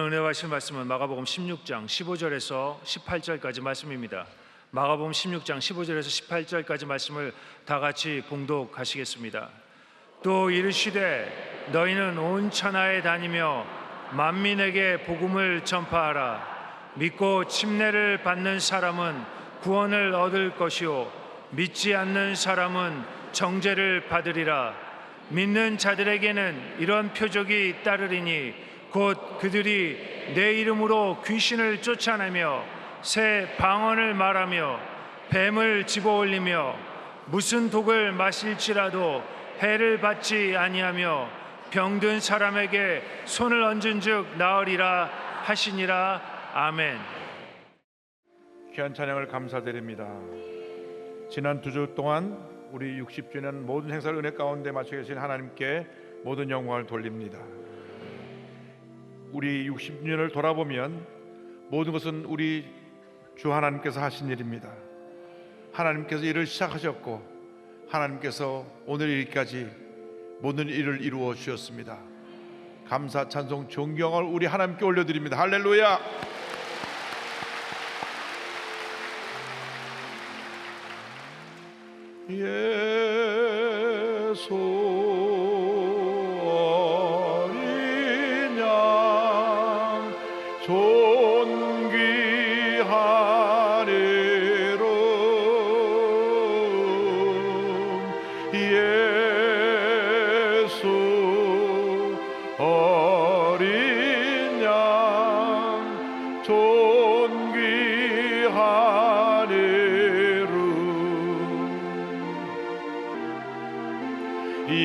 오늘 은혜하신 말씀은 마가복음 16장 15절에서 18절까지 말씀입니다. 마가복음 16장 15절에서 18절까지 말씀을 다 같이 봉독하시겠습니다. 또 이르시되 너희는 온 천하에 다니며 만민에게 복음을 전파하라. 믿고 침례를 받는 사람은 구원을 얻을 것이요 믿지 않는 사람은 정죄를 받으리라. 믿는 자들에게는 이런 표적이 따르리니 곧 그들이 내 이름으로 귀신을 쫓아내며 새 방언을 말하며 뱀을 집어올리며 무슨 독을 마실지라도 해를 받지 아니하며 병든 사람에게 손을 얹은즉 나으리라 하시니라. 아멘. 귀한 찬양을 감사드립니다. 지난 2주 동안 우리 60주년 모든 행사를 은혜 가운데 마쳐 계신 하나님께 모든 영광을 돌립니다. 우리 60주년을 돌아보면 모든 것은 우리 주 하나님께서 하신 일입니다. 하나님께서 일을 시작하셨고 하나님께서 오늘 일까지 모든 일을 이루어 주셨습니다. 감사, 찬송, 존경을 우리 하나님께 올려드립니다. 할렐루야. 예수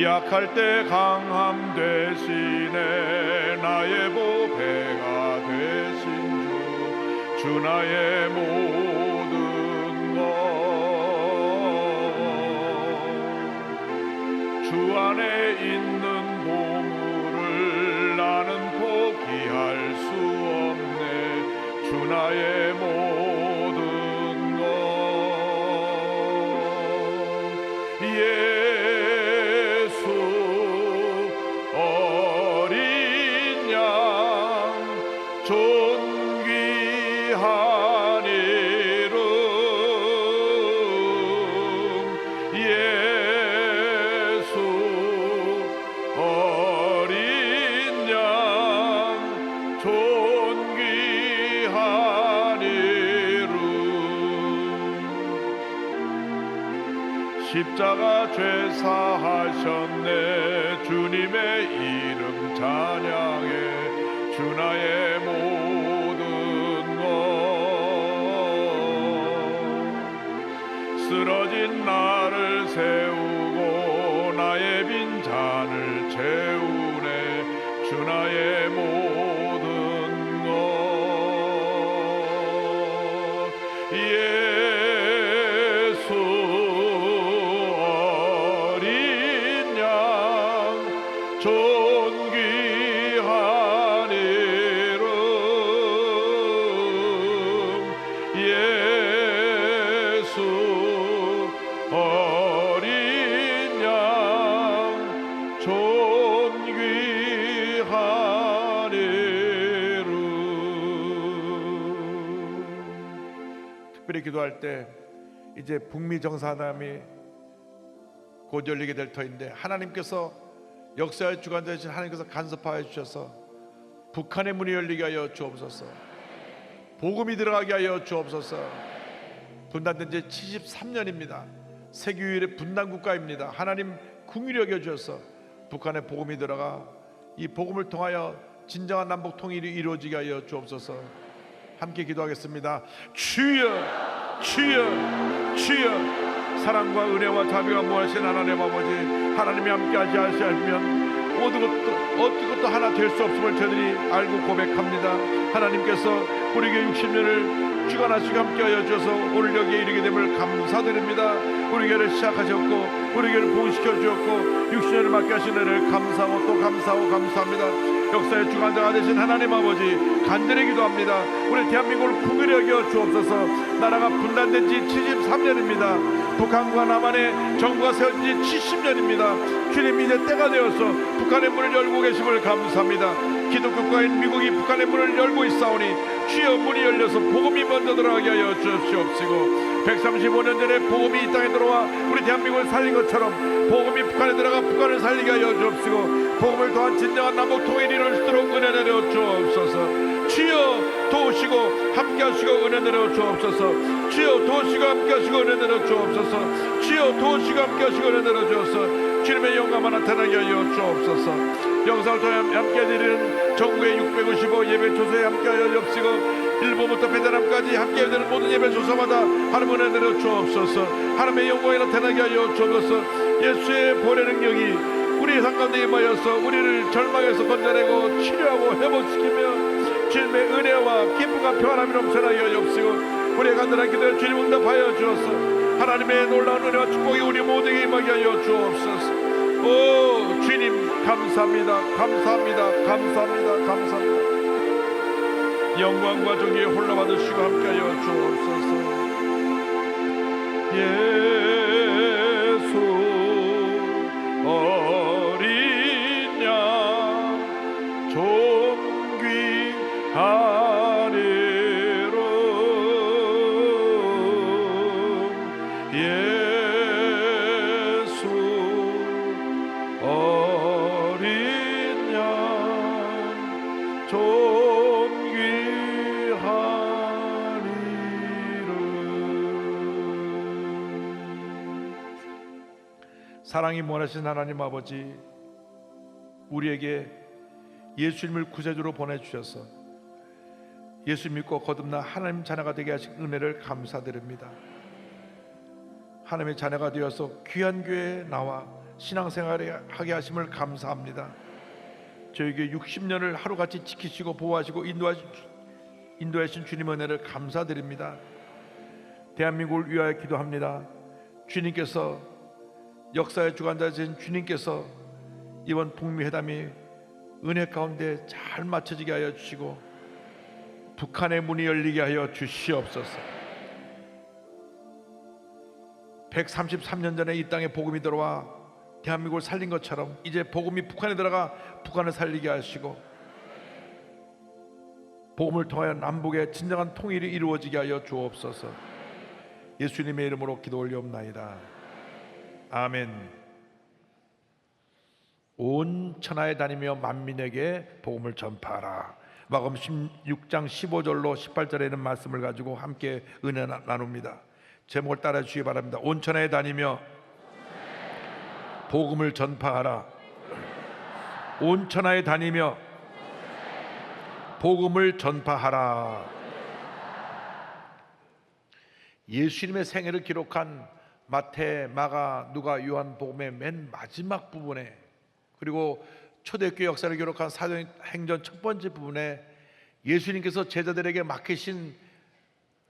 약할 때 강함 대신에 나의 보배가 되신 주 나의 모든 것 주 안에 있는 보물을 나는 포기할 수 없네. 주 나의 모든 것 십자가 죄사하셨네. 주님의 이름 찬양해. 주 나의 모든 것 쓰러진 나를 세우고 나의 빈 잔을 채우네. 주 나의 모든 것 기도할 때 이제 북미 정상회담이 곧 열리게 될 터인데 하나님께서 역사의 주관 되신 하나님께서 간섭하여 주셔서 북한의 문이 열리게 하여 주옵소서. 복음이 들어가게 하여 주옵소서. 분단된 지 73년입니다. 세계 유일의 분단 국가입니다. 하나님 긍휼히 여겨 주셔서 북한에 복음이 들어가 이 복음을 통하여 진정한 남북 통일이 이루어지게 하여 주옵소서. 함께 기도하겠습니다. 주여, 주여, 주여. 사랑과 은혜와 자비가 무하신 하나님 아버지, 하나님이 함께하지 않으시면 모든 것도 하나 될 수 없음을 저희들이 알고 고백합니다. 하나님께서 우리에게 60년을 주관하시고 함께하여 주셔서 오늘 여기에 이르게 됨을 감사드립니다. 우리 교회를 시작하셨고 우리 교회를 부흥시켜 주셨고 60년을 맡게 하신 은혜를 감사하고 또 감사하고 감사합니다. 역사의 주관자가 되신 하나님 아버지, 간절히 기도합니다. 우리 대한민국을 긍휼히 여겨 주옵소서. 나라가 분단된 지 73년입니다. 북한과 남한의 정부가 세운 지 70년입니다. 주님, 이제 때가 되어서 북한의 문을 열고 계심을 감사합니다. 기독교 국가인 미국이 북한의 문을 열고 있사오니 주여 문이 열려서 복음이 먼저 들어가게 하여 주시옵시고 135년 전에 복음이 이 땅에 들어와 우리 대한민국을 살린 것처럼 복음이 북한에 들어가 북한을 살리게 하여 주옵시고 복음을 통한 진정한 남북 통일이 이룰 수 있도록 은혜 내려 주옵소서. 주여 도우시고 함께하시고 은혜 내려 주옵소서. 주여 도우시고 함께하시고 은혜 내려 주옵소서. 주여 도우시고 함께하시고 은혜 내려 주옵소서. 주님의 영광만 나타나게 하여 주옵소서. 영상을 통해 함께 드리는 전국의 655 예배 조소에 함께하여 주옵시고 일본부터 베트남까지 함께 되는 모든 예배 조소마다 하나님 은혜 내려 주옵소서. 하나님의 영광이 나타나게 하여 주옵소서. 예수의 보혈의 능력이 우리의 삶 가운데 임하여서 우리를 절망에서 건져내고 치료하고 회복시키며 주님의 은혜와 기쁨과 평안함이 넘쳐나게 하여 주옵시고 우리의 간절한 기도에 주님 응답하여 주옵소서. 하나님의 놀라운 은혜와 축복이 우리 모두에게 임하게 하여 주옵소서. 오 주님 감사합니다. 감사합니다. 감사합니다. 감사합니다. 영광과 존귀에 홀로 받으시고 함께하여 주옵소서. 예수 어린 양 존귀하리로 예수 어린 양 사랑이 원하신 하나님 아버지, 우리에게 예수님을 구세주로 보내주셔서 예수 믿고 거듭나 하나님 자녀가 되게 하신 은혜를 감사드립니다. 하나님의 자녀가 되어서 귀한 교회에 나와 신앙생활을 하게 하심을 감사합니다. 저에게 60년을 하루같이 지키시고 보호하시고 인도하신 주님 은혜를 감사드립니다. 대한민국을 위하여 기도합니다. 주님께서 역사의 주관자이신 주님께서 이번 북미 회담이 은혜 가운데 잘 맞춰지게 하여 주시고 북한의 문이 열리게 하여 주시옵소서. 133년 전에 이 땅에 복음이 들어와 대한민국을 살린 것처럼 이제 복음이 북한에 들어가 북한을 살리게 하시고 복음을 통하여 남북의 진정한 통일이 이루어지게 하여 주옵소서. 예수님의 이름으로 기도 올려옵나이다. 아멘. 온 천하에 다니며 만민에게 복음을 전파하라. 마가복음 16장 15절로 18절에 있는 말씀을 가지고 함께 은혜 나눕니다. 제목을 따라 주시기 바랍니다. 온 천하에 다니며 복음을 전파하라. 온 천하에 다니며 복음을 전파하라. 예수님의 생애를 기록한 마태, 마가, 누가, 요한 복음의 맨 마지막 부분에, 그리고 초대교회 역사를 기록한 사도행전 첫 번째 부분에 예수님께서 제자들에게 맡기신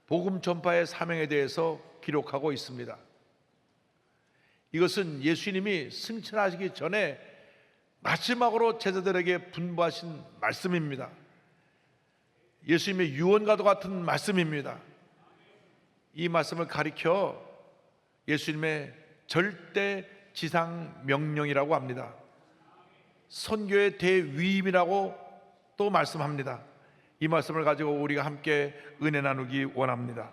복음 전파의 사명에 대해서 기록하고 있습니다. 이것은 예수님이 승천하시기 전에 마지막으로 제자들에게 분부하신 말씀입니다. 예수님의 유언과도 같은 말씀입니다. 이 말씀을 가리켜 예수님의 절대 지상 명령이라고 합니다. 선교의 대위임이라고 또 말씀합니다. 이 말씀을 가지고 우리가 함께 은혜 나누기 원합니다.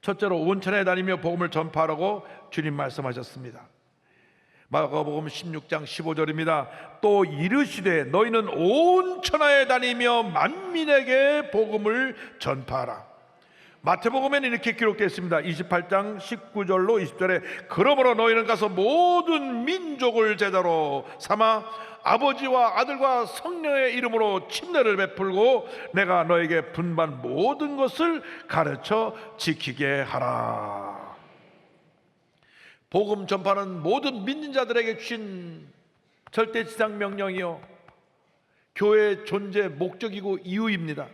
첫째로 온 천하에 다니며 복음을 전파하라고 주님 말씀하셨습니다. 마가복음 16장 15절입니다. 또 이르시되 너희는 온 천하에 다니며 만민에게 복음을 전파하라. 마태복음에는 이렇게 기록되어 있습니다. 28장 19절로 20절에 그러므로 너희는 가서 모든 민족을 제자로 삼아 아버지와 아들과 성령의 이름으로 침례를 베풀고 내가 너에게 분반 모든 것을 가르쳐 지키게 하라. 복음 전파는 모든 믿는 자들에게 주신 절대지상 명령이요 교회의 존재 목적이고 이유입니다.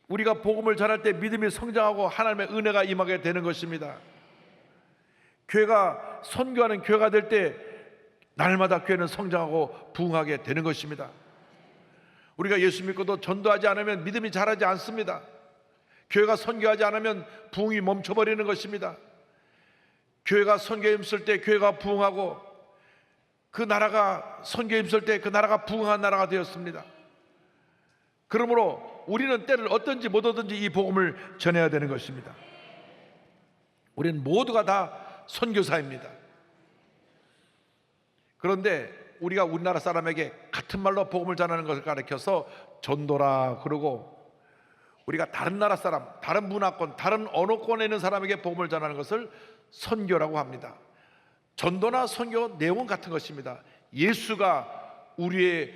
우리가 복음을 전할 때 믿음이 성장하고 하나님의 은혜가 임하게 되는 것입니다. 교회가 선교하는 교회가 될 때 날마다 교회는 성장하고 부흥하게 되는 것입니다. 우리가 예수 믿고도 전도하지 않으면 믿음이 자라지 않습니다. 교회가 선교하지 않으면 부흥이 멈춰버리는 것입니다. 교회가 선교에 힘쓸 때 교회가 부흥하고 그 나라가 선교에 힘쓸 때 그 나라가 부흥한 나라가 되었습니다. 그러므로 우리는 때를 얻든지 못 얻든지 이 복음을 전해야 되는 것입니다. 우리는 모두가 다 선교사입니다. 그런데 우리가 우리나라 사람에게 같은 말로 복음을 전하는 것을 가르쳐서 전도라 그러고, 우리가 다른 나라 사람, 다른 문화권, 다른 언어권에 있는 사람에게 복음을 전하는 것을 선교라고 합니다. 전도나 선교 내용은 같은 것입니다. 예수가 우리의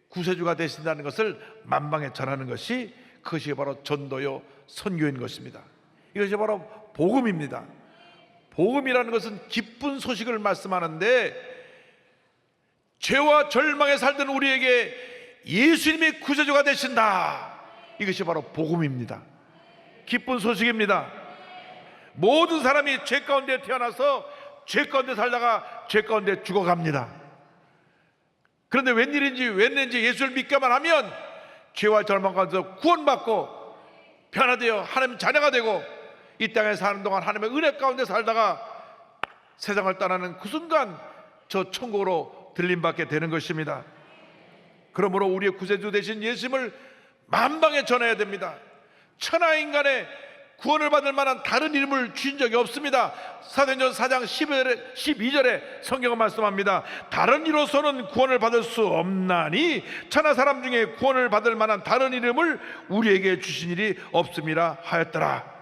구세주가 되신다는 것을 만방에 전하는 것이, 그것이 바로 전도요 선교인 것입니다. 이것이 바로 복음입니다. 복음이라는 것은 기쁜 소식을 말씀하는데, 죄와 절망에 살던 우리에게 예수님이 구세주가 되신다, 이것이 바로 복음입니다. 기쁜 소식입니다. 모든 사람이 죄 가운데 태어나서 죄 가운데 살다가 죄 가운데 죽어갑니다. 그런데 웬일인지 예수를 믿기만 하면 죄와 절망 가운데서 구원받고 변화되어 하나님 자녀가 되고, 이 땅에 사는 동안 하나님의 은혜 가운데 살다가 세상을 떠나는 그 순간 저 천국으로 들림받게 되는 것입니다. 그러므로 우리의 구세주 되신 예수님을 만방에 전해야 됩니다. 천하인간의 구원을 받을 만한 다른 이름을 주신 적이 없습니다. 사도행전 4장 12절에 성경은 말씀합니다. 다른 이로서는 구원을 받을 수 없나니 천하 사람 중에 구원을 받을 만한 다른 이름을 우리에게 주신 일이 없음이라 하였더라.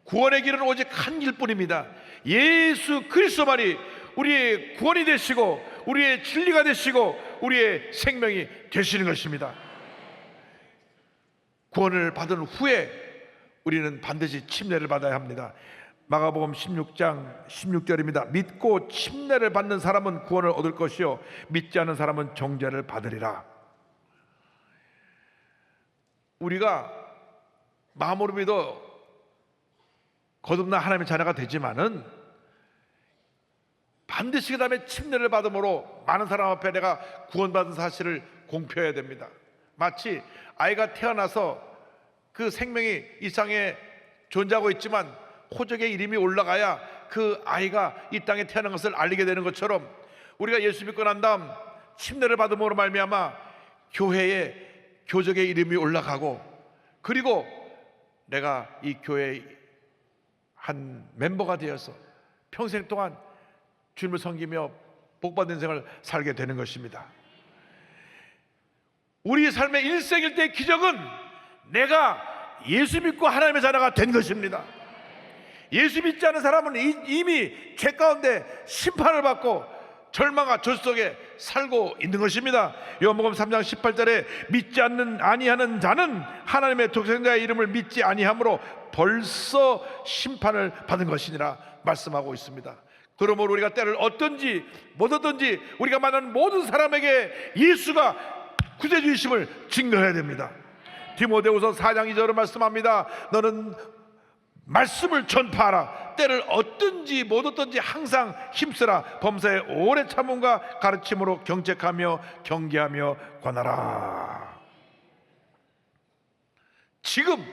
구원의 길은 오직 한 길뿐입니다. 예수 그리스도만이 우리의 구원이 되시고 우리의 진리가 되시고 우리의 생명이 되시는 것입니다. 구원을 받은 후에 우리는 반드시 침례를 받아야 합니다. 마가복음 16장 16절입니다. 믿고 침례를 받는 사람은 구원을 얻을 것이요 믿지 않는 사람은 정죄를 받으리라. 우리가 마음으로 믿어 거듭난 하나님의 자녀가 되지만은 반드시 그 다음에 침례를 받음으로 많은 사람 앞에 내가 구원받은 사실을 공표해야 됩니다. 마치 아이가 태어나서 그 생명이 이 땅에 존재하고 있지만 호적의 이름이 올라가야 그 아이가 이 땅에 태어난 것을 알리게 되는 것처럼, 우리가 예수 믿고 난 다음 침례를 받음으로 말미암아 교회에 교적의 이름이 올라가고, 그리고 내가 이 교회의 한 멤버가 되어서 평생 동안 주님을 섬기며 복받은 인생을 살게 되는 것입니다. 우리 삶의 일생일대의 기적은 내가 예수 믿고 하나님의 자녀가 된 것입니다. 예수 믿지 않은 사람은 이미 죄 가운데 심판을 받고 절망과 절 속에 살고 있는 것입니다. 요한복음 3장 18절에 믿지 아니하는 자는 하나님의 독생자의 이름을 믿지 아니하므로 벌써 심판을 받은 것이니라 말씀하고 있습니다. 그러므로 우리가 때를 얻든지 못 얻든지 우리가 만나는 모든 사람에게 예수가 구세주이심을 증거해야 됩니다. 디모데후서 4장 2절을 말씀합니다. 너는 말씀을 전파하라. 때를 얻든지 못 얻든지 항상 힘쓰라. 범사에 오래 참음과 가르침으로 경책하며 경계하며 권하라. 지금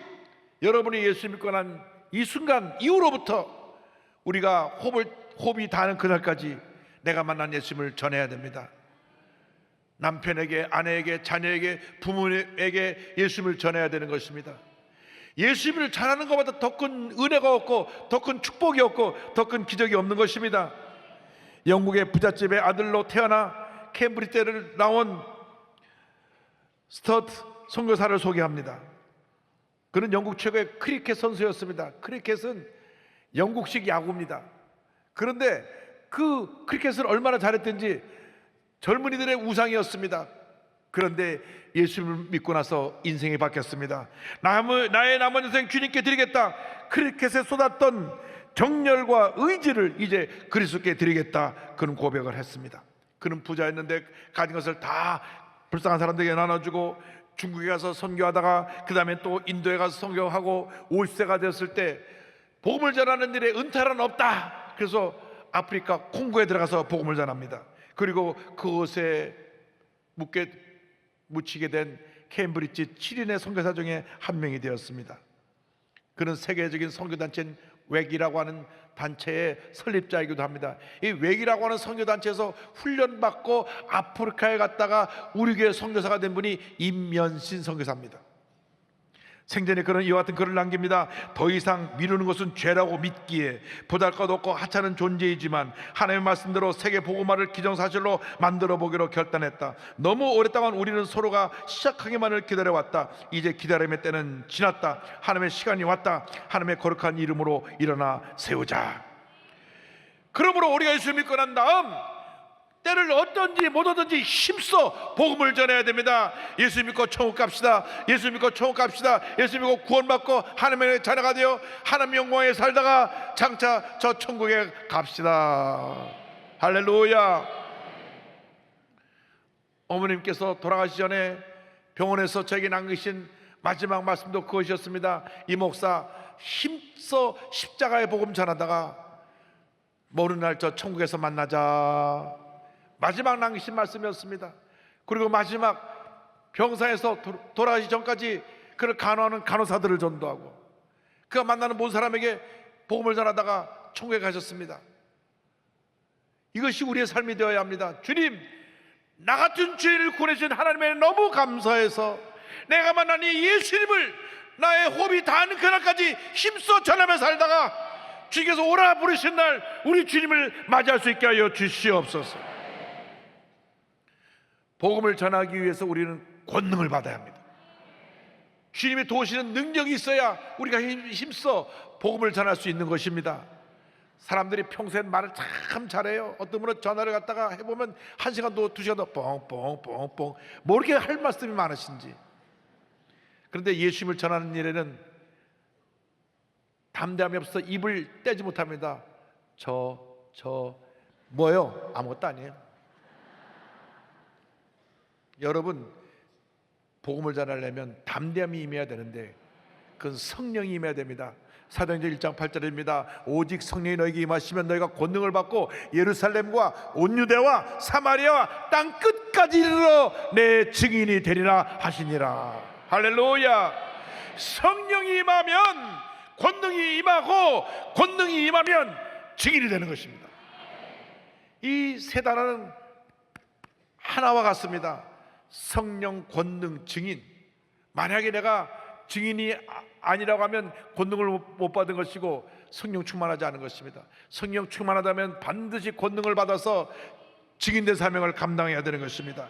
여러분이 예수 믿고 난 이 순간 이후로부터 우리가 호흡이 닿는 그날까지 내가 만난 예수님을 전해야 됩니다. 남편에게, 아내에게, 자녀에게, 부모에게 예수님을 전해야 되는 것입니다. 예수님을 전하는 것보다 더 큰 은혜가 없고 더 큰 축복이 없고 더 큰 기적이 없는 것입니다. 영국의 부잣집의 아들로 태어나 캠브리지대를 나온 스튜어트 선교사를 소개합니다. 그는 영국 최고의 크리켓 선수였습니다. 크리켓은 영국식 야구입니다. 그런데 그 크리켓을 얼마나 잘했든지 젊은이들의 우상이었습니다. 그런데 예수님을 믿고 나서 인생이 바뀌었습니다. 나의 남은 인생 주님께 드리겠다. 크리켓에 쏟았던 정열과 의지를 이제 그리스도께 드리겠다. 그는 고백을 했습니다. 그는 부자였는데 가진 것을 다 불쌍한 사람들에게 나눠주고, 중국에 가서 선교하다가 그 다음에 또 인도에 가서 선교하고 50세가 되었을 때 복음을 전하는 일에 은퇴란 없다. 그래서 아프리카 콩고에 들어가서 복음을 전합니다. 그리고 그곳에 묻히게 된 케임브리지 7인의 선교사 중에 한 명이 되었습니다. 그는 세계적인 선교단체인 웩이라고 하는 단체의 설립자이기도 합니다. 이 웩이라고 하는 선교단체에서 훈련받고 아프리카에 갔다가 우리 교회 선교사가 된 분이 임면신 선교사입니다. 생전에 그런 이와 같은 글을 남깁니다. 더 이상 미루는 것은 죄라고 믿기에 보잘것없고 하찮은 존재이지만 하나님의 말씀대로 세계 복음화를 기정사실로 만들어 보기로 결단했다. 너무 오랫동안 우리는 서로가 시작하기만을 기다려왔다. 이제 기다림의 때는 지났다. 하나님의 시간이 왔다. 하나님의 거룩한 이름으로 일어나 세우자. 그러므로 우리가 예수를 믿고 난 다음 때를 어떤지 못하든지 힘써 복음을 전해야 됩니다. 예수 믿고 천국 갑시다. 예수 믿고 천국 갑시다. 예수 믿고 구원받고 하나님의 자녀가 되어 하나님 영광에 살다가 장차 저 천국에 갑시다. 할렐루야. 어머님께서 돌아가시기 전에 병원에서 저에게 남기신 마지막 말씀도 그것이었습니다. 이 목사 힘써 십자가의 복음 전하다가 모르는 날 저 천국에서 만나자. 마지막 남기신 말씀이었습니다. 그리고 마지막 병상에서 돌아가시기 전까지 그를 간호하는 간호사들을 전도하고 그가 만나는 모든 사람에게 복음을 전하다가 천국에 가셨습니다. 이것이 우리의 삶이 되어야 합니다. 주님, 나 같은 죄인을 구원해주신 하나님에 너무 감사해서 내가 만난 이 예수님을 나의 호흡이 닿는 그날까지 힘써 전하며 살다가 주님께서 오라 부르신 날 우리 주님을 맞이할 수 있게 하여 주시옵소서. 복음을 전하기 위해서 우리는 권능을 받아야 합니다. 주님이 도우시는 능력이 있어야 우리가 힘써 복음을 전할 수 있는 것입니다. 사람들이 평소엔 말을 참 잘해요. 어떤 분은 전화를 갖다가 해보면 1시간도 2시간도 뻥뻥뻥뻥 뭐 이렇게 할 말씀이 많으신지. 그런데 예수님을 전하는 일에는 담대함이 없어서 입을 떼지 못합니다. 뭐요? 아무것도 아니에요. 여러분, 복음을 전하려면 담대함이 임해야 되는데 그건 성령이 임해야 됩니다. 사도행전 1장 8절입니다. 오직 성령이 너에게 임하시면 너희가 권능을 받고 예루살렘과 온 유대와 사마리아와 땅 끝까지 이르러 내 증인이 되리라 하시니라. 할렐루야. 성령이 임하면 권능이 임하고 권능이 임하면 증인이 되는 것입니다. 이 세 단어는 하나와 같습니다. 성령, 권능, 증인. 만약에 내가 증인이 아니라고 하면 권능을 못 받은 것이고 성령 충만하지 않은 것입니다. 성령 충만하다면 반드시 권능을 받아서 증인된 사명을 감당해야 되는 것입니다.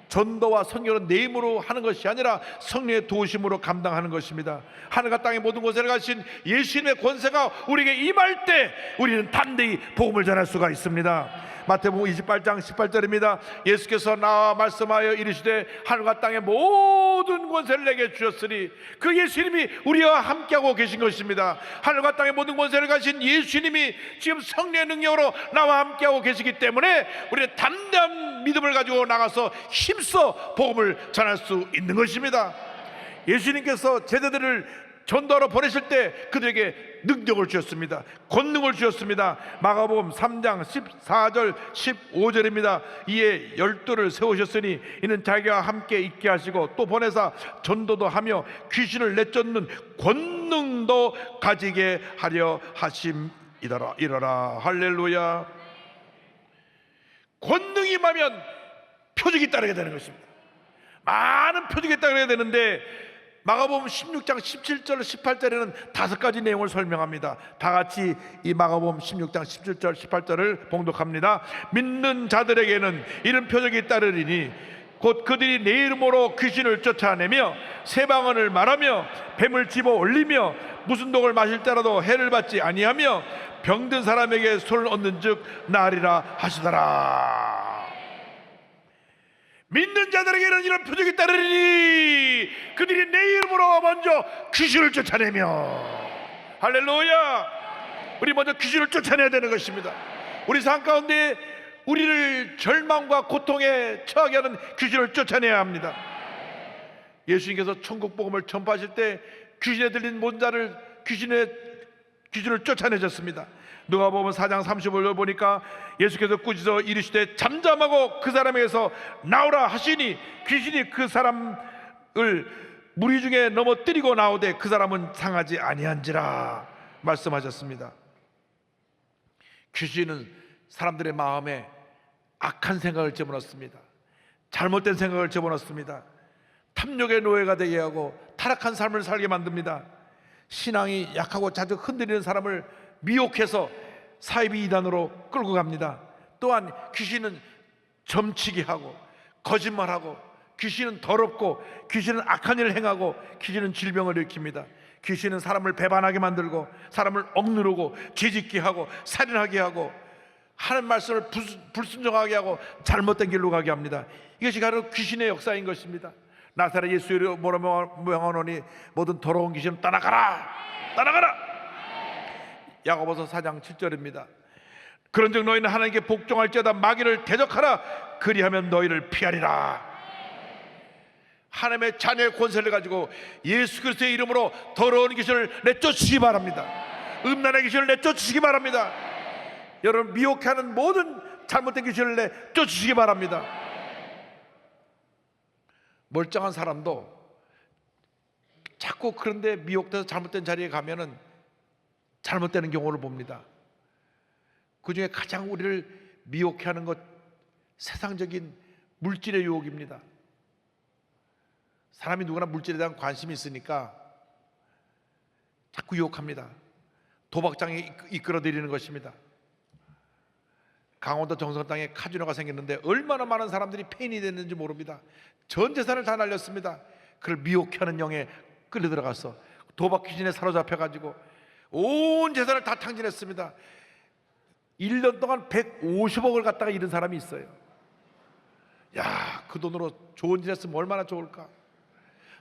전도와 선교는 내 힘으로 하는 것이 아니라 성령의 도우심으로 감당하는 것입니다. 하늘과 땅의 모든 곳에 가신 예수님의 권세가 우리에게 임할 때 우리는 담대히 복음을 전할 수가 있습니다. 마태복음 28장 18절입니다. 예수께서 나와 말씀하여 이르시되 하늘과 땅의 모든 권세를 내게 주셨으니 그 예수님이 우리와 함께하고 계신 것입니다. 하늘과 땅의 모든 권세를 가신 예수님이 지금 성령의 능력으로 나와 함께하고 계시기 때문에 우리는 담대한 믿음을 가지고 나가서 힘써 복음을 전할 수 있는 것입니다. 예수님께서 제자들을 전도하러 보내실 때 그들에게 능력을 주셨습니다. 권능을 주셨습니다. 마가복음 3장 14절 15절입니다. 이에 12를 세우셨으니 이는 자기와 함께 있게 하시고 또 보내사 전도도 하며 귀신을 내쫓는 권능도 가지게 하려 하심이더라. 이러라. 할렐루야. 권능이 임하면 표적이 따르게 되는 것입니다. 많은 표적이 따르게 되는데 마가복음 16장 17절 18절에는 5가지 내용을 설명합니다. 다 같이 이 마가복음 16장 17절 18절을 봉독합니다. 믿는 자들에게는 이런 표적이 따르리니 곧 그들이 내 이름으로 귀신을 쫓아내며 새 방언을 말하며 뱀을 집어 올리며 무슨 독을 마실 때라도 해를 받지 아니하며 병든 사람에게 손을 얻는 즉 나으리라 하시더라. 믿는 자들에게는 이런 표적이 따르니 그들이 내 이름으로 먼저 귀신을 쫓아내며. 할렐루야. 우리 먼저 귀신을 쫓아내야 되는 것입니다. 우리 삶 가운데 우리를 절망과 고통에 처하게 하는 귀신을 쫓아내야 합니다. 예수님께서 천국 복음을 전파하실 때 귀신에 들린 모든 자를 귀신을 쫓아내셨습니다. 누가복음 4장 35절 보니까 예수께서 꾸짖어 이르시되 잠잠하고 그 사람에게서 나오라 하시니 귀신이 그 사람을 무리 중에 넘어뜨리고 나오되 그 사람은 상하지 아니한지라 말씀하셨습니다. 귀신은 사람들의 마음에 악한 생각을 집어넣습니다. 잘못된 생각을 집어넣습니다. 탐욕의 노예가 되게 하고 타락한 삶을 살게 만듭니다. 신앙이 약하고 자주 흔들리는 사람을 미혹해서 사이비 이단으로 끌고 갑니다. 또한 귀신은 점치게 하고 거짓말하고, 귀신은 더럽고, 귀신은 악한 일을 행하고, 귀신은 질병을 일으킵니다. 귀신은 사람을 배반하게 만들고, 사람을 억누르고, 죄짓게 하고, 살인하게 하고, 하는 말씀을 불순종하게 하고, 잘못된 길로 가게 합니다. 이것이 바로 귀신의 역사인 것입니다. 나사렛 예수 이름으로 명하노니 모든 더러운 귀신은 떠나가라, 떠나가라. 야고보서 4장 7절입니다. 그런즉 너희는 하나님께 복종할지어다 마귀를 대적하라, 그리하면 너희를 피하리라. 하나님의 자녀의 권세를 가지고 예수 그리스도의 이름으로 더러운 귀신을 내쫓으시기 바랍니다. 음란의 귀신을 내쫓으시기 바랍니다. 여러분, 미혹하는 모든 잘못된 귀신을 내쫓으시기 바랍니다. 멀쩡한 사람도 자꾸 그런데 미혹돼서 잘못된 자리에 가면은 잘못되는 경우를 봅니다. 그 중에 가장 우리를 미혹해 하는 것, 세상적인 물질의 유혹입니다. 사람이 누구나 물질에 대한 관심이 있으니까 자꾸 유혹합니다. 도박장에 이끌어들이는 것입니다. 강원도 정선 땅에 카지노가 생겼는데 얼마나 많은 사람들이 폐인이 됐는지 모릅니다. 전 재산을 다 날렸습니다. 그를 미혹하는 영에 끌려 들어가서 도박 귀신에 사로잡혀가지고 온 재산을 다 탕진했습니다. 1년 동안 150억을 갖다가 잃은 사람이 있어요. 야, 그 돈으로 좋은 일 했으면 얼마나 좋을까.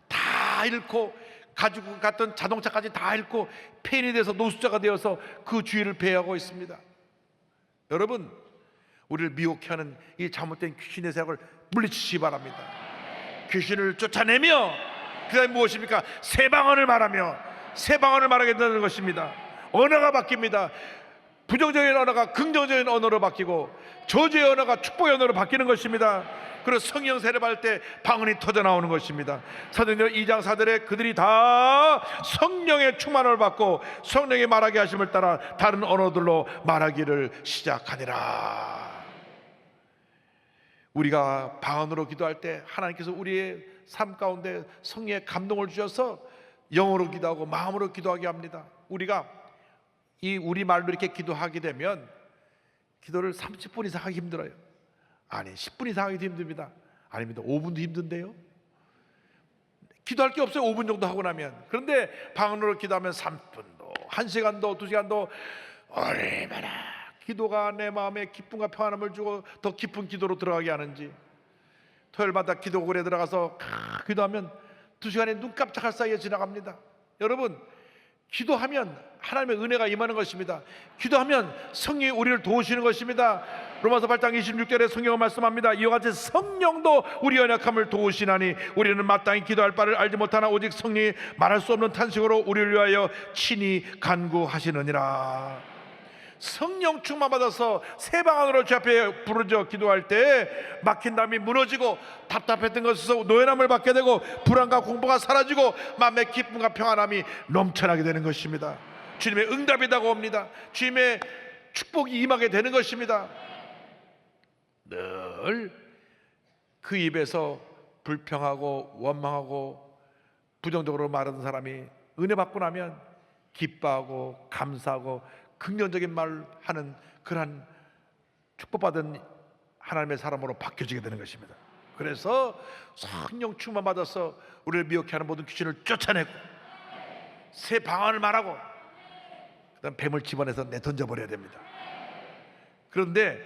다 잃고, 가지고 갔던 자동차까지 다 잃고 폐인이 돼서 노숙자가 되어서 그 주위를 배회하고 있습니다. 여러분, 우리를 미혹해 하는 이 잘못된 귀신의 세력을 물리치시기 바랍니다. 귀신을 쫓아내며, 그 다음에 무엇입니까? 새 방언을 말하며, 새 방언을 말하게 되는 것입니다. 언어가 바뀝니다. 부정적인 언어가 긍정적인 언어로 바뀌고, 저주의 언어가 축복의 언어로 바뀌는 것입니다. 그리고 성령 세례받을 때 방언이 터져 나오는 것입니다. 사도행전 2장 4절에 그들이 다 성령의 충만을 받고 성령의 말하게 하심을 따라 다른 언어들로 말하기를 시작하니라. 우리가 방언으로 기도할 때 하나님께서 우리의 삶 가운데 성령의 감동을 주셔서 영어로 기도하고 마음으로 기도하게 합니다. 우리가 이 우리말로 이렇게 기도하게 되면 기도를 30분 이상 하기 힘들어요. 아니, 10분 이상 하기도 힘듭니다. 아닙니다. 5분도 힘든데요. 기도할 게 없어요. 5분 정도 하고 나면. 그런데 방언으로 기도하면 3분도 1시간도 2시간도 얼마나 기도가 내 마음에 기쁨과 평안함을 주고 더 깊은 기도로 들어가게 하는지. 토요일마다 기도골에 들어가서 기도하면 2시간이 눈 깜짝할 사이에 지나갑니다. 여러분, 기도하면 하나님의 은혜가 임하는 것입니다. 기도하면 성령이 우리를 도우시는 것입니다. 로마서 8장 26절에 성경은 말씀합니다. 이와 같이 성령도 우리 연약함을 도우시나니 우리는 마땅히 기도할 바를 알지 못하나 오직 성령이 말할 수 없는 탄식으로 우리를 위하여 친히 간구하시느니라. 성령 충만 받아서 새 방언으로 주 앞에 부르짖어 기도할 때 막힌 담이 무너지고 답답했던 것에서 노연함을 받게 되고 불안과 공포가 사라지고 마음의 기쁨과 평안함이 넘쳐나게 되는 것입니다. 주님의 응답이 다가옵니다. 주님의 축복이 임하게 되는 것입니다. 늘 그 입에서 불평하고 원망하고 부정적으로 말하는 사람이 은혜 받고 나면 기뻐하고 감사하고 긍정적인 말을 하는 그러한 축복받은 하나님의 사람으로 바뀌어지게 되는 것입니다. 그래서 성령 충만 받아서 우리를 미혹해 하는 모든 귀신을 쫓아내고 새 방언을 말하고 그다음 뱀을 집어내서 내던져버려야 됩니다. 그런데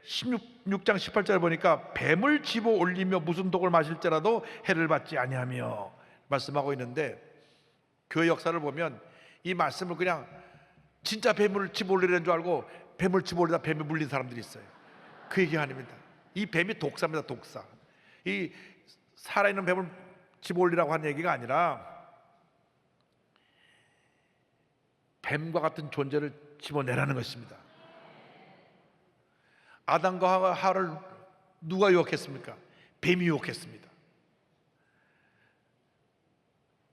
16장 18절에 보니까 뱀을 집어 올리며 무슨 독을 마실지라도 해를 받지 아니하며 말씀하고 있는데, 교회 역사를 보면 이 말씀을 그냥 진짜 뱀을 집어 올리려는 줄 알고 뱀을 집어 올리다 뱀에 물린 사람들이 있어요. 그 얘기 아닙니다. 이 뱀이 독사입니다. 독사. 이 살아있는 뱀을 집어 올리라고 하는 얘기가 아니라 뱀과 같은 존재를 집어내라는 것입니다. 아담과 하와를 누가 유혹했습니까? 뱀이 유혹했습니다.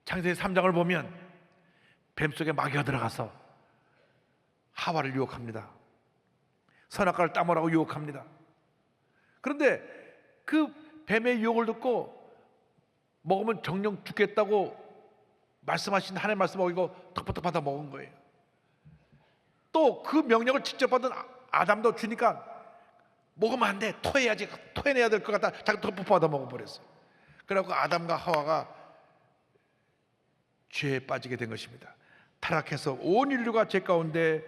창세기 3장을 보면 뱀 속에 마귀가 들어가서 하와를 유혹합니다. 선악과를 따먹으라고 유혹합니다. 그런데 그 뱀의 유혹을 듣고 먹으면 정령 죽겠다고 말씀하신 하나님의 말씀 어기고 턱부터 받아 먹은 거예요. 또 그 명령을 직접 받은 아담도 주니까 먹으면 안 돼, 토해야지, 토해내야 될 것 같다, 자기 턱부터 받아 먹어버렸어요. 그래갖고 아담과 하와가 죄에 빠지게 된 것입니다. 타락해서 온 인류가 죄 가운데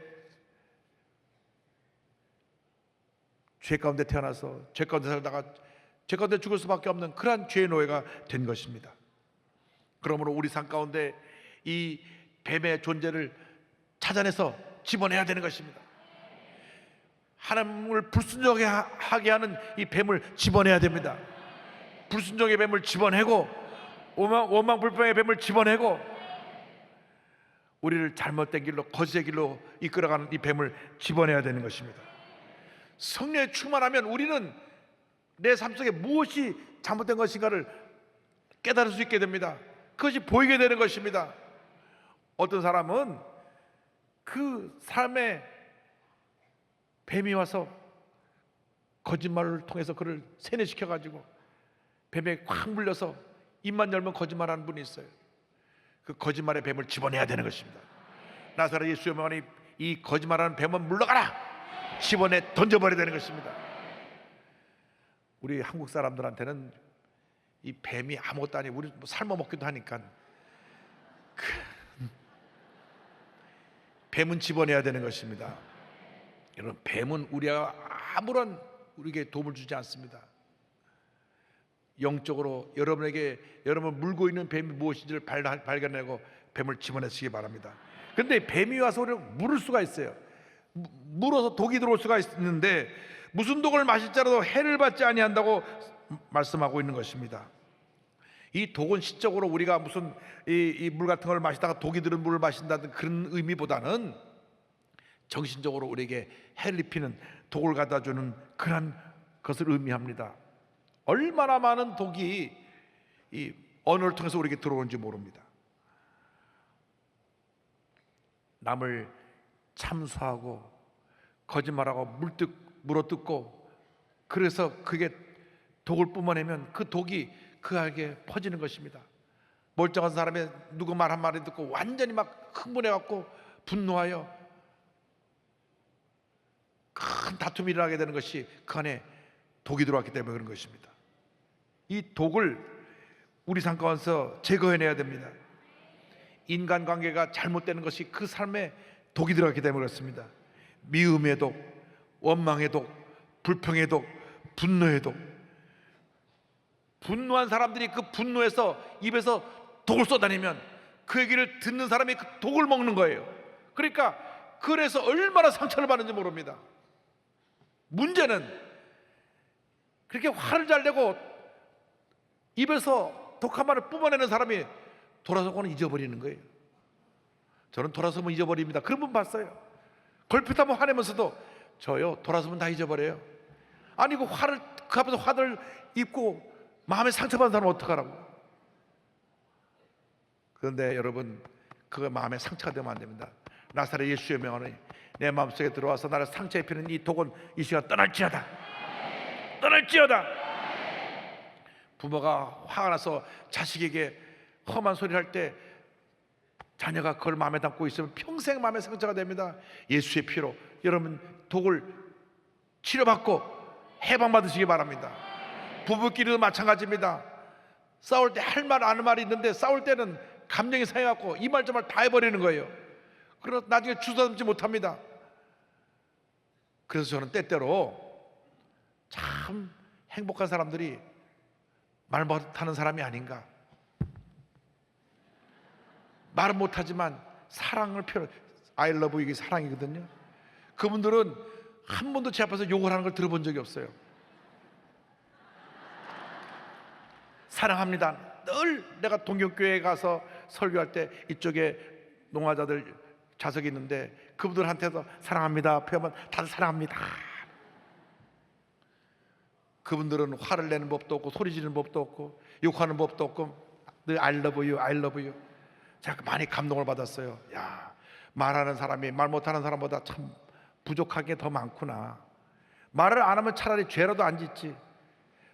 태어나서 죄 가운데 살다가 죄 가운데 죽을 수밖에 없는 그러한 죄의 노예가 된 것입니다. 그러므로 우리 삶 가운데 이 뱀의 존재를 찾아내서 집어내야 되는 것입니다. 하나님을 불순종하게 하는 이 뱀을 집어내야 됩니다. 불순종의 뱀을 집어내고 원망불평의 뱀을 집어내고 우리를 잘못된 길로, 거짓의 길로 이끌어가는 이 뱀을 집어내야 되는 것입니다. 성령에 충만하면 우리는 내 삶 속에 무엇이 잘못된 것인가를 깨달을 수 있게 됩니다. 그것이 보이게 되는 것입니다. 어떤 사람은 그 삶에 뱀이 와서 거짓말을 통해서 그를 세뇌시켜가지고 뱀에 꽉 물려서 입만 열면 거짓말하는 분이 있어요. 그 거짓말의 뱀을 집어내야 되는 것입니다. 나사렛 예수의 명하니 이 거짓말하는 뱀은 물러가라! 집어내 던져버려야 되는 것입니다. 우리 한국 사람들한테는 이 뱀이 아무것도 아니고 우리 삶아 먹기도 하니까 뱀은 집어내야 되는 것입니다. 여러분, 뱀은 우리가 아무런 우리에게 도움을 주지 않습니다. 영적으로 여러분 물고 있는 뱀이 무엇인지를 발견하고 뱀을 집어내시기 바랍니다. 그런데 뱀이 와서 우리를 물을 수가 있어요. 물어서 독이 들어올 수가 있는데 무슨 독을 마실지라도 해를 받지 아니한다고 말씀하고 있는 것입니다. 이 독은 시적으로 우리가 무슨 이 물 같은 걸 마시다가 독이 들은 물을 마신다는 그런 의미보다는 정신적으로 우리에게 해를 입히는 독을 갖다 주는 그런 것을 의미합니다. 얼마나 많은 독이 이 언어를 통해서 우리에게 들어오는지 모릅니다. 남을 참수하고 거짓말하고 물어뜯고 그래서 그게 독을 뿜어내면 그 독이 그에게 퍼지는 것입니다. 멀쩡한 사람이 누구 말 한마디 듣고 완전히 막 흥분해갖고 분노하여 큰 다툼이 일어나게 되는 것이 그 안에 독이 들어왔기 때문에 그런 것입니다. 이 독을 우리 삶 가운데서 제거해내야 됩니다. 인간관계가 잘못되는 것이 그 삶에 독이 들어갔기 때문에 그렇습니다. 미움의 독, 원망의 독, 불평의 독, 분노의 독. 분노한 사람들이 그 분노에서 입에서 독을 쏟아내면 그 얘기를 듣는 사람이 그 독을 먹는 거예요. 그러니까 그래서 얼마나 상처를 받는지 모릅니다. 문제는 그렇게 화를 잘 내고 입에서 독한 말을 뿜어내는 사람이 돌아서고는 잊어버리는 거예요. 저는 돌아서면 잊어버립니다. 그런 분 봤어요. 걸핏 한번 화내면서도 저요 돌아서면 다 잊어버려요. 아니 그 앞에서 화를 입고 마음에 상처받은 사람은 어떡하라고. 그런데 여러분 그거 마음에 상처가 되면 안 됩니다. 나사렛 예수의 명하니 내 마음속에 들어와서 나를 상처 입히는 이 독은 이 시간 떠날지어다. 떠날지어다. 부모가 화가 나서 자식에게 험한 소리를 할 때 자녀가 그걸 마음에 담고 있으면 평생 마음에 상처가 됩니다. 예수의 피로 여러분 독을 치료받고 해방받으시기 바랍니다. 부부끼리도 마찬가지입니다. 싸울 때 할 말 아는 말이 있는데 싸울 때는 감정이 상해갖고 이 말 저 말 다 해버리는 거예요. 그래서 나중에 주저앉지 못합니다. 그래서 저는 때때로 참 행복한 사람들이 말 못하는 사람이 아닌가. 말은 못하지만 사랑을 표현, I love you 이게 사랑이거든요. 그분들은 한 번도 제 앞에서 욕을 하는 걸 들어본 적이 없어요. 사랑합니다. 늘 내가 동경교회에 가서 설교할 때 이쪽에 농화자들 좌석이 있는데 그분들한테도 사랑합니다 표현하면 다들 사랑합니다. 그분들은 화를 내는 법도 없고 소리 지르는 법도 없고 욕하는 법도 없고 늘 I love you, I love you. 제가 많이 감동을 받았어요. 야, 말하는 사람이 말 못하는 사람보다 참 부족한 게 더 많구나. 말을 안 하면 차라리 죄라도 안 짓지.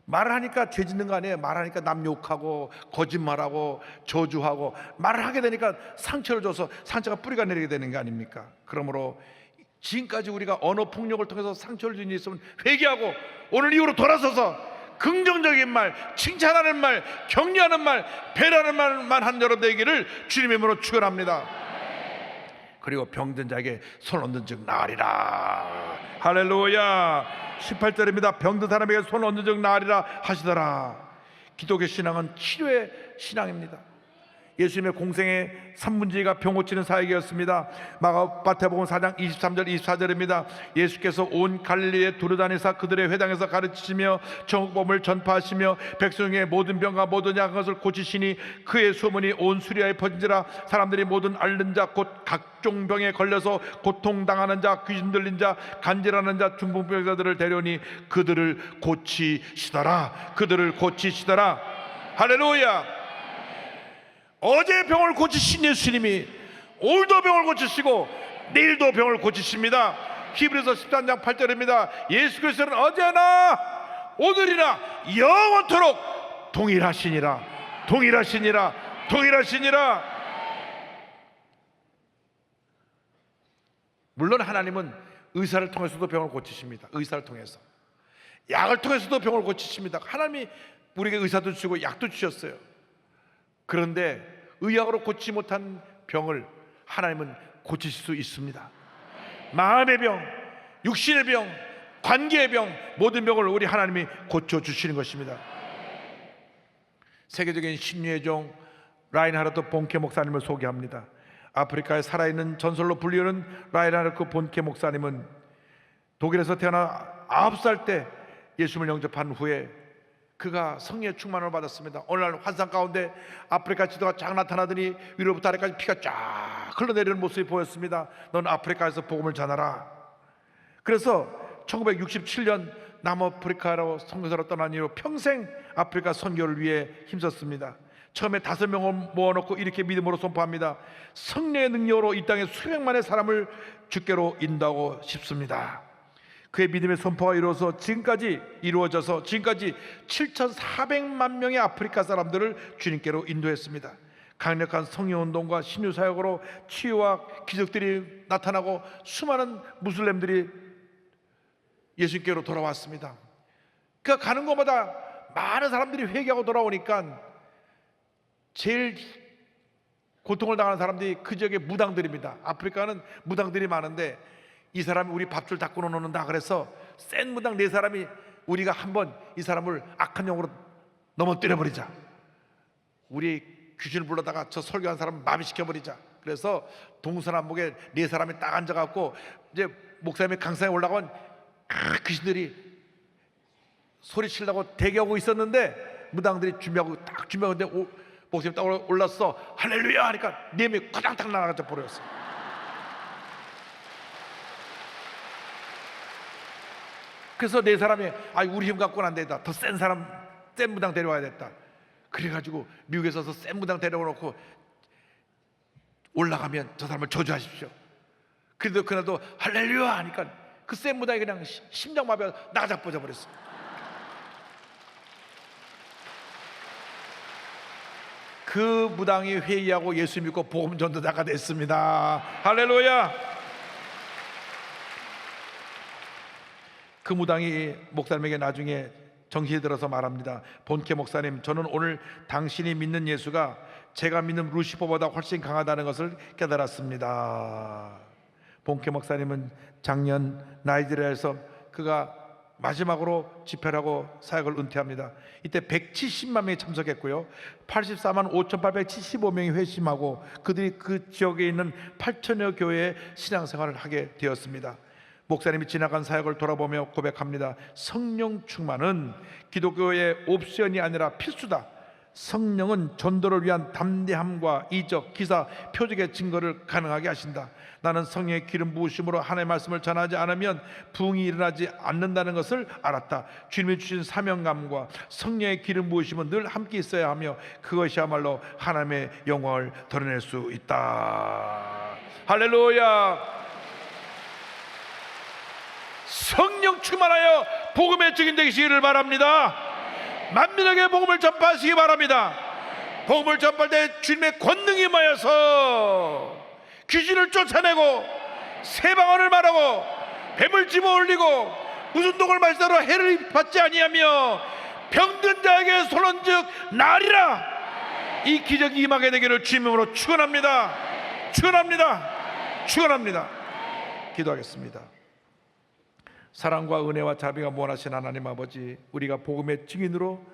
말을 하니까 죄 짓는 거 아니에요. 말하니까 남 욕하고 거짓말하고 저주하고, 말을 하게 되니까 상처를 줘서 상처가 뿌리가 내리게 되는 게 아닙니까? 그러므로 지금까지 우리가 언어 폭력을 통해서 상처를 준 일이 있으면 회개하고 오늘 이후로 돌아서서 긍정적인 말, 칭찬하는 말, 격려하는 말, 배려하는 말만 한 여러분 되기를 주님의 이름으로 축원합니다. 그리고 병든 자에게 손 얹은 즉 나으리라. 할렐루야. 18절입니다. 병든 사람에게 손 얹은 즉 나으리라 하시더라. 기독교 신앙은 치료의 신앙입니다. 예수님의 공생의 3분지가 병 고치는 사역이었습니다. 마태복음 4장 23절 24절입니다. 예수께서 온 갈릴리에 두루다니사 그들의 회당에서 가르치시며 정복음을 전파하시며 백성의 모든 병과 모든 약한 것을 고치시니 그의 소문이 온 수리아에 퍼진지라. 사람들이 모든 앓는 자 곧 각종 병에 걸려서 고통당하는 자, 귀신 들린 자, 간질하는 자, 중풍병자들을 데려오니 그들을 고치시더라. 그들을 고치시더라. 할렐루야. 어제 병을 고치신 예수님이 오늘도 병을 고치시고 내일도 병을 고치십니다. 히브리서 13장 8절입니다. 예수 그리스도는 어제나 오늘이나 영원토록 동일하시니라. 동일하시니라. 동일하시니라. 물론 하나님은 의사를 통해서도 병을 고치십니다. 의사를 통해서, 약을 통해서도 병을 고치십니다. 하나님이 우리에게 의사도 주시고 약도 주셨어요. 그런데 의학으로 고치지 못한 병을 하나님은 고치실 수 있습니다. 마음의 병, 육신의 병, 관계의 병, 모든 병을 우리 하나님이 고쳐주시는 것입니다. 세계적인 신유의 종 라인하르트 본케 목사님을 소개합니다. 아프리카에 살아있는 전설로 불리우는 라인하르트 본케 목사님은 독일에서 태어나 9살 때 예수님을 영접한 후에 그가 성령의 충만을 받았습니다. 어느 날 환상 가운데 아프리카 지도가 쫙 나타나더니 위로부터 아래까지 피가 쫙 흘러내리는 모습이 보였습니다. 넌 아프리카에서 복음을 전하라. 그래서 1967년 남아프리카로 선교사로 떠난 이후 평생 아프리카 선교를 위해 힘썼습니다. 처음에 5명을 모아놓고 이렇게 믿음으로 선포합니다. 성령의 능력으로 이 땅에 수백만의 사람을 주께로 인도하고 싶습니다. 그의 믿음의 선포가 이루어져서 지금까지 7,400만 명의 아프리카 사람들을 주님께로 인도했습니다. 강력한 성령운동과 신유사역으로 치유와 기적들이 나타나고 수많은 무슬림들이 예수님께로 돌아왔습니다. 그 가는 곳마다 많은 사람들이 회개하고 돌아오니까 제일 고통을 당하는 사람들이 그 지역의 무당들입니다. 아프리카는 무당들이 많은데 이 사람이 우리 밥줄 닦고 놓는다 그래서 센 무당 4사람이 우리가 한번 이 사람을 악한 영으로 넘어뜨려 버리자, 우리 귀신을 불러다가 저 설교한 사람 마비시켜 버리자. 그래서 동서남북에 4사람이 딱 앉아갖고 이제 목사님이 강상에 올라가면 귀신들이 소리치려고 대기하고 있었는데 무당들이 준비하는데 목사님이 딱 올랐어. 할렐루야 하니까 4명이 과장탕 나가서 버렸어. 그래서 4사람이 우리 힘 갖고는 안 되겠다, 더 센 사람, 센 무당 데려와야 됐다. 그래가지고 미국에서 센 무당 데려오놓고 올라가면 저 사람을 저주하십시오. 그래도 그날도 할렐루야 하니까 그 센 무당이 그냥 심장마비가 나가자 뻗어버렸어. 그 무당이 회의하고 예수 믿고 복음 전도자가 됐습니다. 할렐루야. 그 무당이 목사님에게 나중에 정신이 들어서 말합니다. 본케 목사님, 저는 오늘 당신이 믿는 예수가 제가 믿는 루시퍼보다 훨씬 강하다는 것을 깨달았습니다. 본케 목사님은 작년 나이지리아에서 그가 마지막으로 집회를 하고 사역을 은퇴합니다. 이때 170만 명이 참석했고요, 84만 5,875명이 회심하고 그들이 그 지역에 있는 8천여 교회의 신앙생활을 하게 되었습니다. 목사님이 지나간 사역을 돌아보며 고백합니다. 성령 충만은 기독교의 옵션이 아니라 필수다. 성령은 전도를 위한 담대함과 이적, 기사, 표적의 증거를 가능하게 하신다. 나는 성령의 기름 부으심으로 하나님의 말씀을 전하지 않으면 부흥이 일어나지 않는다는 것을 알았다. 주님이 주신 사명감과 성령의 기름 부으심은 늘 함께 있어야 하며 그것이야말로 하나님의 영광을 드러낼 수 있다. 할렐루야. 성령 충만하여 복음의 증인 되시기를 바랍니다. 만민에게 복음을 전파하시기 바랍니다. 복음을 전파할 때 주님의 권능이 임하여서 귀신을 쫓아내고 세방언을 말하고 뱀을 집어 올리고 무슨 독을 마시더라도 해를 받지 아니하며 병든 자에게 손은즉 나으리라. 이 기적이 임하게 되기를 주님으로 축원합니다. 축원합니다. 축원합니다. 기도하겠습니다. 사랑과 은혜와 자비가 무한하신 하나님 아버지, 우리가 복음의 증인으로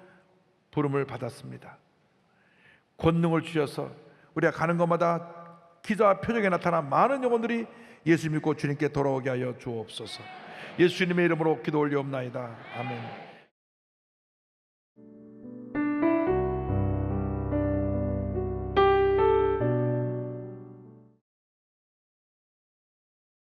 부름을 받았습니다. 권능을 주셔서 우리가 가는 곳마다 기도와 표적에 나타나 많은 영혼들이 예수 믿고 주님께 돌아오게 하여 주옵소서. 예수님의 이름으로 기도 올리옵나이다. 아멘.